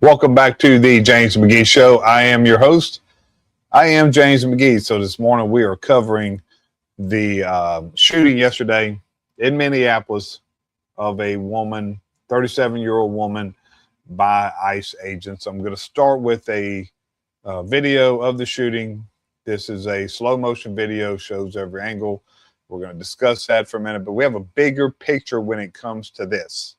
Welcome back to the James McGee Show. I am your host. I am James McGee. So this morning we are covering the shooting yesterday in Minneapolis of a woman, 37-year-old woman, by ICE agents. I'm going to start with a video of the shooting. This is a slow motion video, shows every angle. We're going to discuss that for a minute, but we have a bigger picture when it comes to this.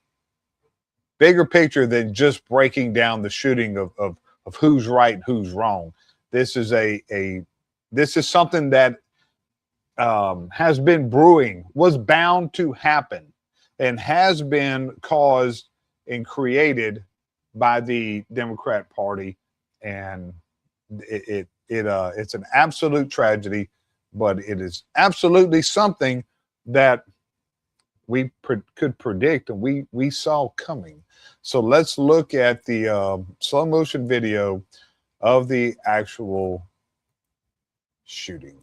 Bigger picture than just breaking down the shooting of who's right, who's wrong. This is this is something that has been brewing, was bound to happen, and has been caused and created by the Democrat Party, and it's an absolute tragedy, but it is absolutely something that we could predict and we saw coming. So let's look at the slow motion video of the actual shooting.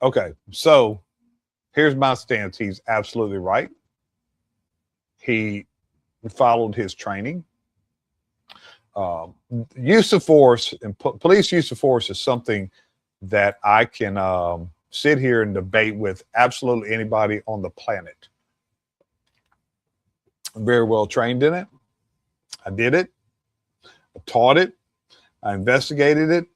Okay, so here's my stance. He's absolutely right. He followed his training. Use of force and police use of force is something that I can sit here and debate with absolutely anybody on the planet. I'm very well trained in it. I did it. I taught it. I investigated it.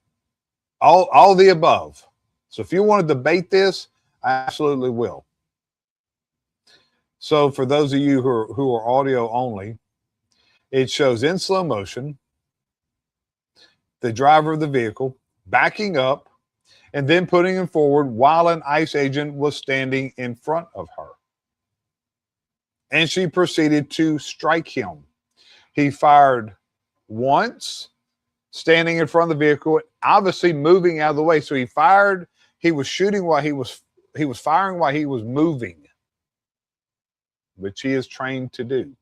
All the above. So if you want to debate this, I absolutely will. So for those of you who are audio only, it shows in slow motion the driver of the vehicle backing up and then putting him forward while an ICE agent was standing in front of her. And she proceeded to strike him. He fired once, standing in front of the vehicle, obviously moving out of the way. So he fired. He was shooting while he was firing while he was moving, which he is trained to do.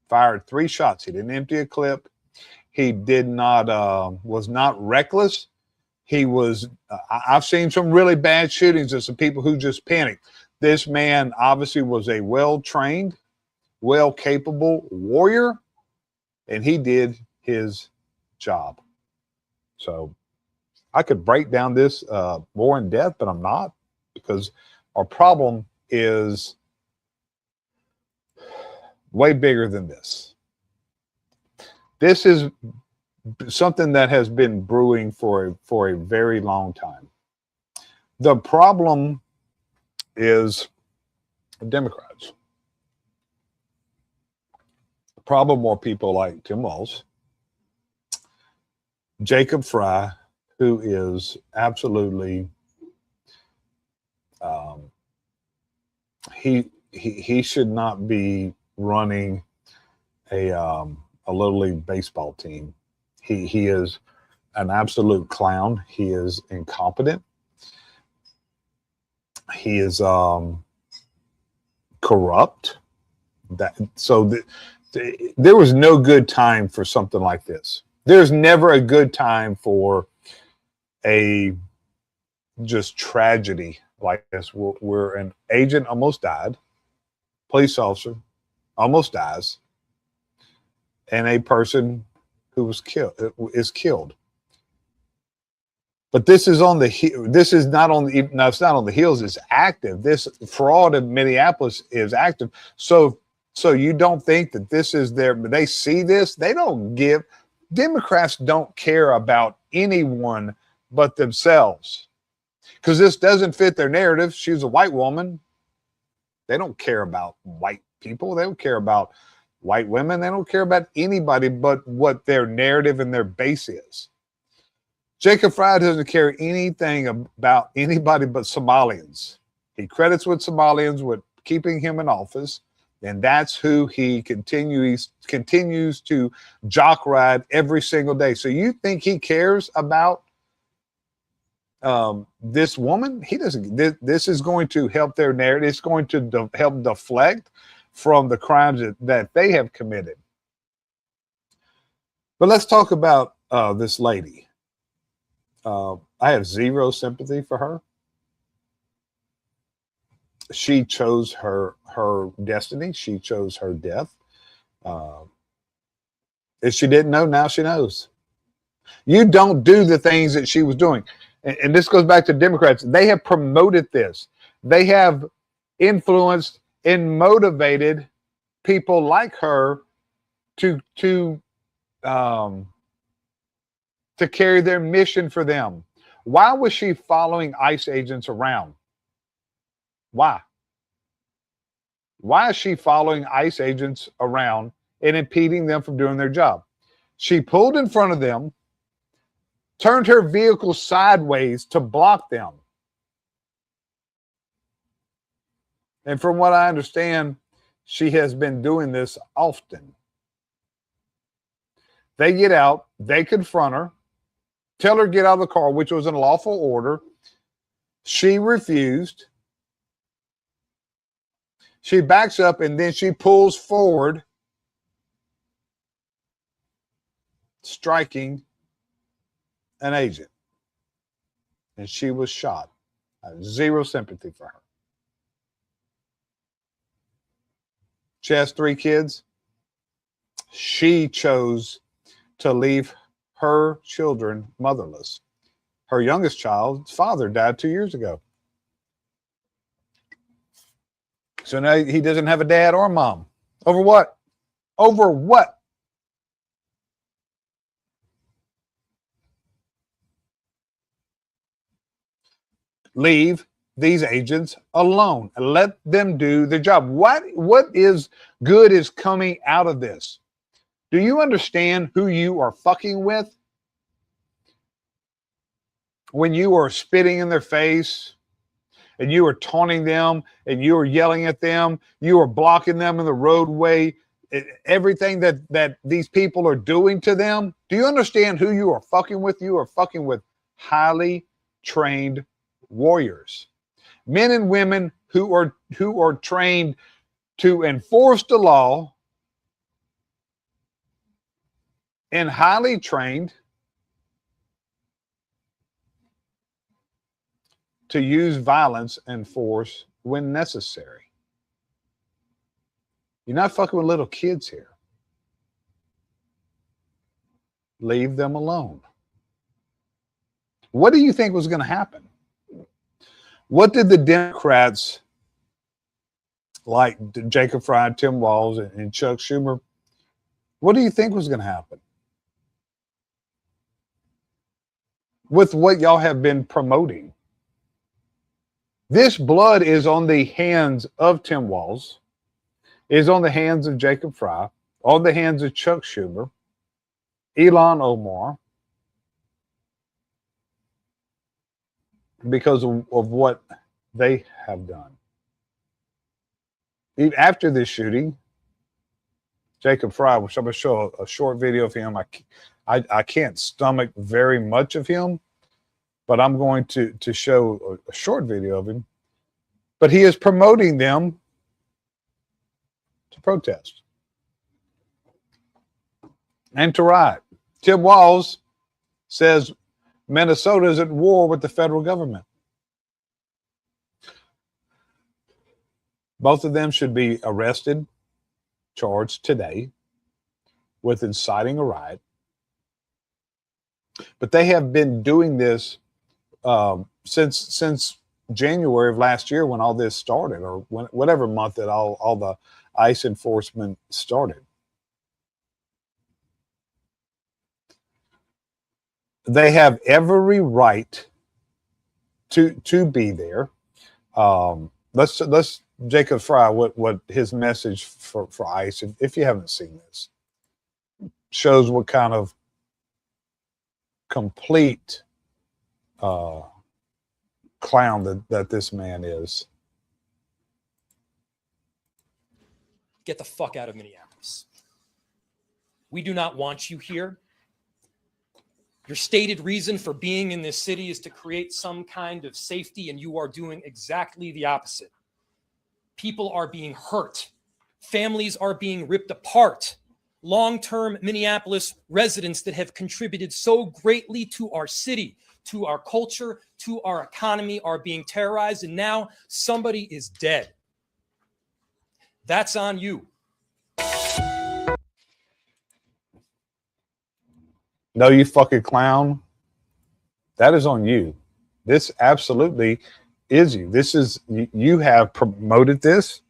Fired 3 shots. He didn't empty a clip. He did not was not reckless. He was. I've seen some really bad shootings of some people who just panicked. This man obviously was a well-trained, well-capable warrior, and he did his job. So I could break down this more in depth, but I'm not, because our problem is way bigger than this. This is something that has been brewing for a very long time. The problem is Democrats. The problem are people like Tim Walz, Jacob Fry, who is absolutely he should not be running a little league baseball team. He is an absolute clown. He is incompetent. He is corrupt. There was no good time for something like this. There's never a good time for a just tragedy like this, where an agent almost died, police officer almost dies, and a person who was killed is killed. But this is on the this is not on the no, it's not on the heels. It's active. This fraud in Minneapolis is active. So you don't think that this is their? They see this. They don't give. Democrats don't care about anyone but themselves, because this doesn't fit their narrative. She's a white woman. They don't care about white people. They don't care about white women. They don't care about anybody but what their narrative and their base is. Jacob Fry doesn't care anything about anybody but Somalians. He credits with Somalians with keeping him in office, and that's who he continues to jock ride every single day. So you think he cares about this woman, he doesn't. This is going to help their narrative. It's going to help deflect from the crimes that they have committed. But let's talk about this lady. I have zero sympathy for her. She chose her destiny. She chose her death. If she didn't know, now she knows. You don't do the things that she was doing. And this goes back to Democrats. They have promoted this. They have influenced and motivated people like her to carry their mission for them. Why was she following ICE agents around? Why? Why is she following ICE agents around and impeding them from doing their job? She pulled in front of them, turned her vehicle sideways to block them. And from what I understand, she has been doing this often. They get out, they confront her, tell her to get out of the car, which was an lawful order. She refused. She backs up and then she pulls forward, striking an agent. And she was shot. I have zero sympathy for her. She has 3 kids. She chose to leave her children motherless. Her youngest child's father died 2 years ago. So now he doesn't have a dad or a mom. Over what? Over what? Leave these agents alone and let them do their job. What is good is coming out of this? Do you understand who you are fucking with? When you are spitting in their face and you are taunting them and you are yelling at them, you are blocking them in the roadway, everything that these people are doing to them. Do you understand who you are fucking with? You are fucking with highly trained warriors, men and women who are trained to enforce the law and highly trained to use violence and force when necessary. You're not fucking with little kids here. Leave them alone. What do you think was going to happen? What did the Democrats like Jacob Fry, Tim Walz, and Chuck Schumer, what do you think was going to happen with what y'all have been promoting? This blood is on the hands of Tim Walz, is on the hands of Jacob Fry, on the hands of Chuck Schumer, Ilhan Omar, because of what they have done. Even after this shooting, Jacob Fry, which I'm going to show a short video of him. I can't stomach very much of him, but I'm going to show a short video of him. But he is promoting them to protest and to riot. Tim Walz says Minnesota is at war with the federal government. Both of them should be arrested, charged today with inciting a riot. But they have been doing this since January of last year when all this started, or whatever month that all the ICE enforcement started. They have every right to be there. Let's Jacob Fry what his message for ICE, if you haven't seen this, shows what kind of complete clown that this man is. Get the fuck out of Minneapolis. We do not want you here. Your stated reason for being in this city is to create some kind of safety, and you are doing exactly the opposite. People are being hurt. Families are being ripped apart. Long-term Minneapolis residents that have contributed so greatly to our city, to our culture, to our economy are being terrorized, and now somebody is dead. That's on you. No, you fucking clown. That is on you. This absolutely is you. This is, you have promoted this.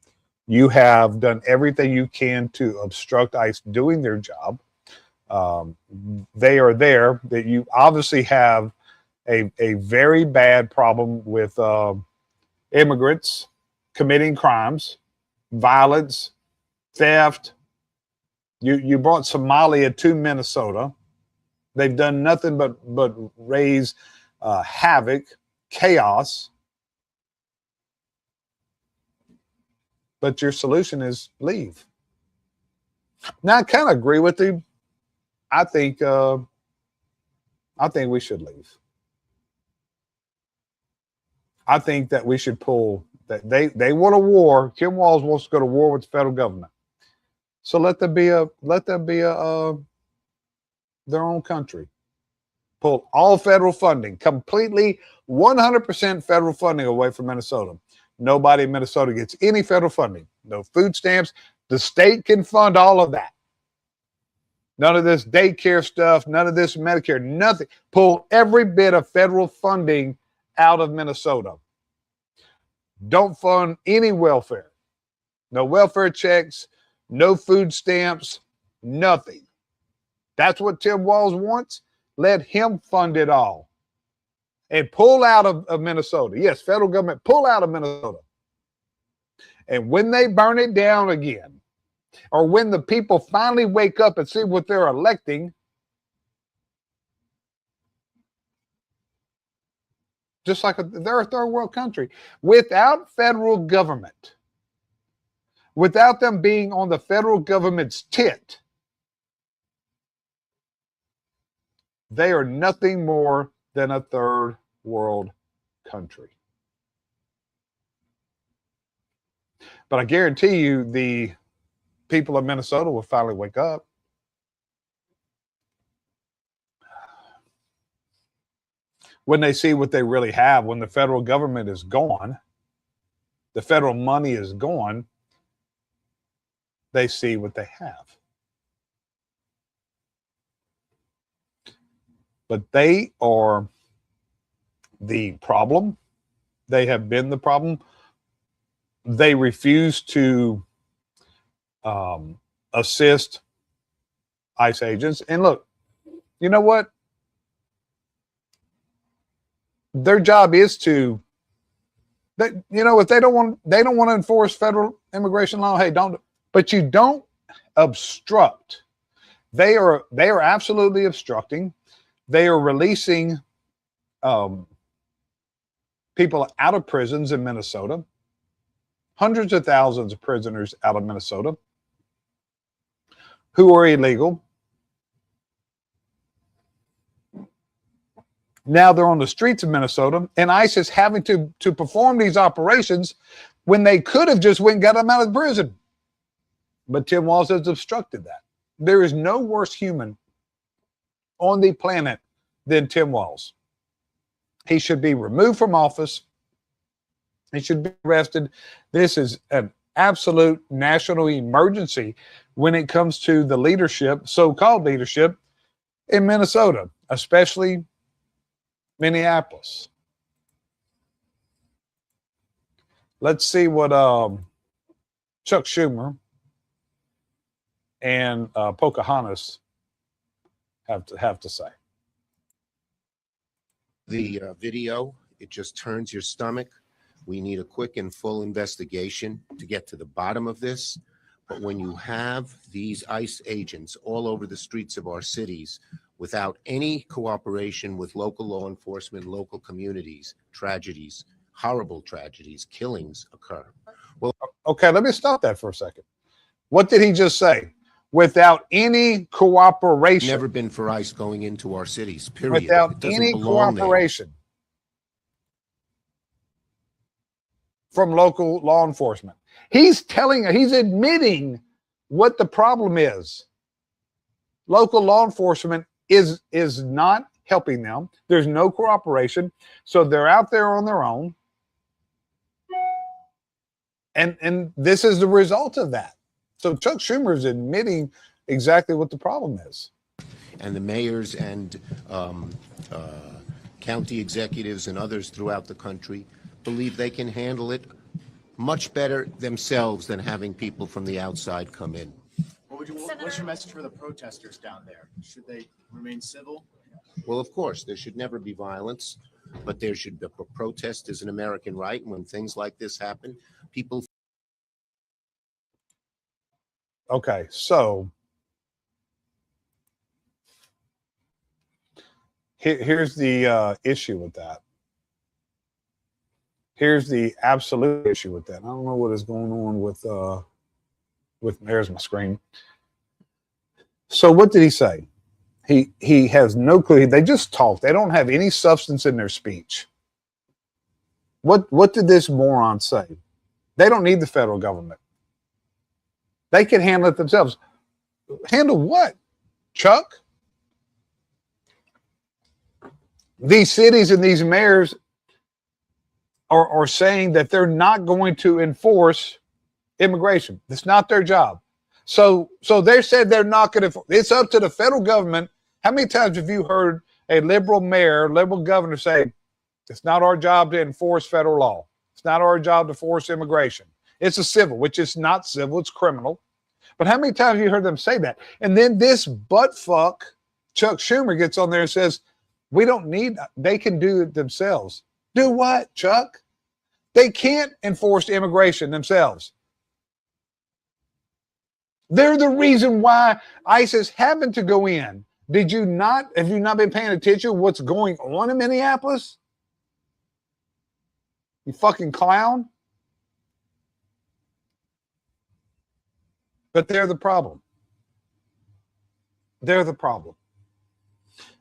You have done everything you can to obstruct ICE doing their job. They are there. That you obviously have a very bad problem with immigrants committing crimes, violence, theft. You brought Somalia to Minnesota. They've done nothing but raise havoc, chaos. But your solution is leave. Now, I kind of agree with you. I think we should leave. I think that we should pull that they want a war. Kim Walz wants to go to war with the federal government. So let there be their own country. Pull all federal funding, completely 100% federal funding away from Minnesota. Nobody in Minnesota gets any federal funding. No food stamps. The state can fund all of that. None of this daycare stuff, none of this Medicare, nothing. Pull every bit of federal funding out of Minnesota. Don't fund any welfare. No welfare checks, no food stamps, nothing. That's what Tim Walz wants. Let him fund it all. And pull out of Minnesota. Yes, federal government, pull out of Minnesota. And when they burn it down again, or when the people finally wake up and see what they're electing, just like they're a third world country, without federal government, without them being on the federal government's tit, they are nothing more than a third world country. But I guarantee you the people of Minnesota will finally wake up. When they see what they really have, when the federal government is gone, the federal money is gone, they see what they have. But they are the problem. They have been the problem. They refuse to assist ICE agents. And look, you know what? Their job is to, if they don't want to enforce federal immigration law, hey, don't. But you don't obstruct. They are absolutely obstructing. They are releasing people out of prisons in Minnesota. Hundreds of thousands of prisoners out of Minnesota who are illegal. Now they're on the streets of Minnesota, and ICE is having to perform these operations when they could have just went and got them out of prison. But Tim Walz has obstructed that. There is no worse human on the planet than Tim Walz. He should be removed from office. He should be arrested. This is an absolute national emergency when it comes to the leadership, so-called leadership, in Minnesota, especially Minneapolis. Let's see what Chuck Schumer and Pocahontas have to say. The video, it just turns your stomach. We need a quick and full investigation to get to the bottom of this. But when you have these ICE agents all over the streets of our cities without any cooperation with local law enforcement, local communities, tragedies, horrible tragedies, killings occur. Well, okay, let me stop that for a second. What did he just say? without any cooperation. Never been for ICE going into our cities, period. Without It doesn't any belong there. cooperation from local law enforcement. He's admitting what the problem is. Local law enforcement is not helping them. There's no cooperation. So they're out there on their own. And this is the result of that. So Chuck Schumer is admitting exactly what the problem is. And the mayors and county executives and others throughout the country believe they can handle it much better themselves than having people from the outside come in. What's your message for the protesters down there? Should they remain civil? Well, of course, there should never be violence, but there should be. Protest is an American right, and when things like this happen, people. Okay, so here's the issue with that. Here's the absolute issue with that. I don't know what is going on with there's my screen. So what did he say? He has no clue. They just talk. They don't have any substance in their speech. What did this moron say? They don't need the federal government. They can handle it themselves. Handle what, Chuck? These cities and these mayors are saying that they're not going to enforce immigration. It's not their job. So they said they're not going to. It's up to the federal government. How many times have you heard a liberal mayor, liberal governor say, it's not our job to enforce federal law. It's not our job to force immigration. It's a civil, which is not civil. It's criminal. But how many times have you heard them say that? And then this buttfuck, Chuck Schumer, gets on there and says, we don't need, they can do it themselves. Do what, Chuck? They can't enforce immigration themselves. They're the reason why ICE is having to go in. Have you not been paying attention to what's going on in Minneapolis? You fucking clown. But they're the problem. They're the problem.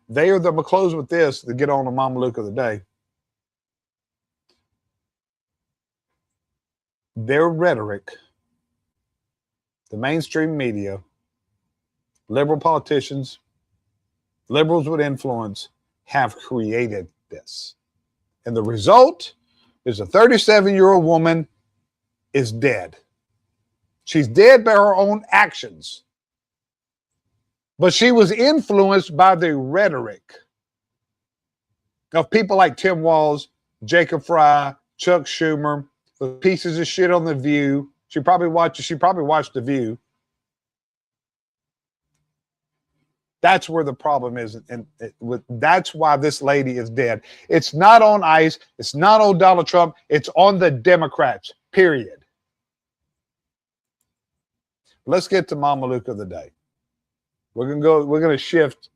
They are the, we'll close with this to get on the Mama Luke of the day. Their rhetoric, the mainstream media, liberal politicians, liberals with influence have created this. And the result is a 37-year-old woman is dead. She's dead by her own actions. But she was influenced by the rhetoric of people like Tim Walz, Jacob Fry, Chuck Schumer, the pieces of shit on The View. She probably watched The View. That's where the problem is. And that's why this lady is dead. It's not on ICE. It's not on Donald Trump. It's on the Democrats, period. Let's get to Mama Luke of the day. We're going to shift.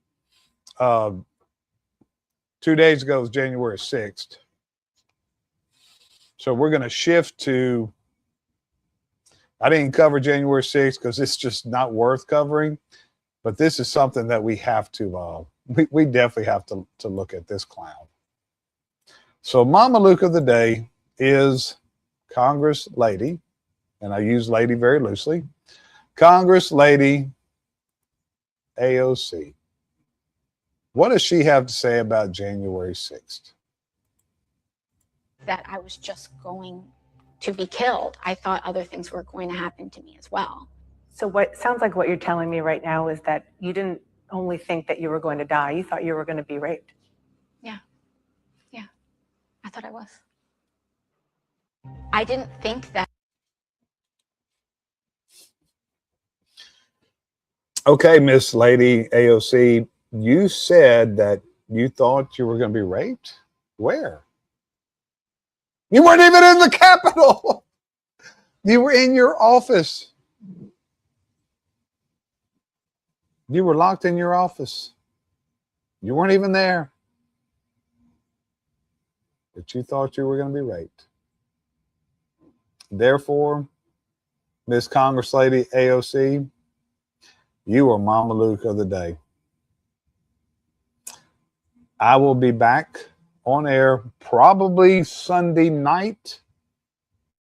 2 days ago was January 6th. So we're going to shift to, I didn't cover January 6th because it's just not worth covering. But this is something that we have to, we definitely have to look at this clown. So Mama Luke of the day is Congress lady, and I use lady very loosely, Congress lady AOC. What does she have to say about January 6th? That I was just going to be killed. I thought other things were going to happen to me as well. So what sounds like what you're telling me right now is that you didn't only think that you were going to die, you thought you were going to be raped. Yeah. I thought I was. I didn't think that. Okay, Miss Lady AOC, you said that you thought you were going to be raped? Where? You weren't even in the Capitol. You were in your office. You were locked in your office. You weren't even there. But you thought you were going to be raped. Therefore, Miss Congress Lady AOC, You are Mama Luke of the day. I will be back on air probably Sunday night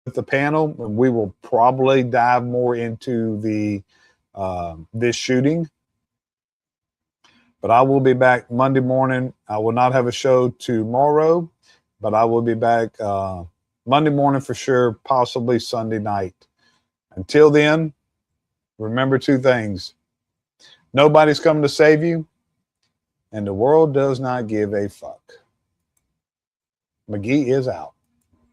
with the panel, and we will probably dive more into the this shooting. But I will be back Monday morning. I will not have a show tomorrow, but I will be back Monday morning for sure, possibly Sunday night. Until then, remember two things. Nobody's coming to save you, and the world does not give a fuck. McGee is out.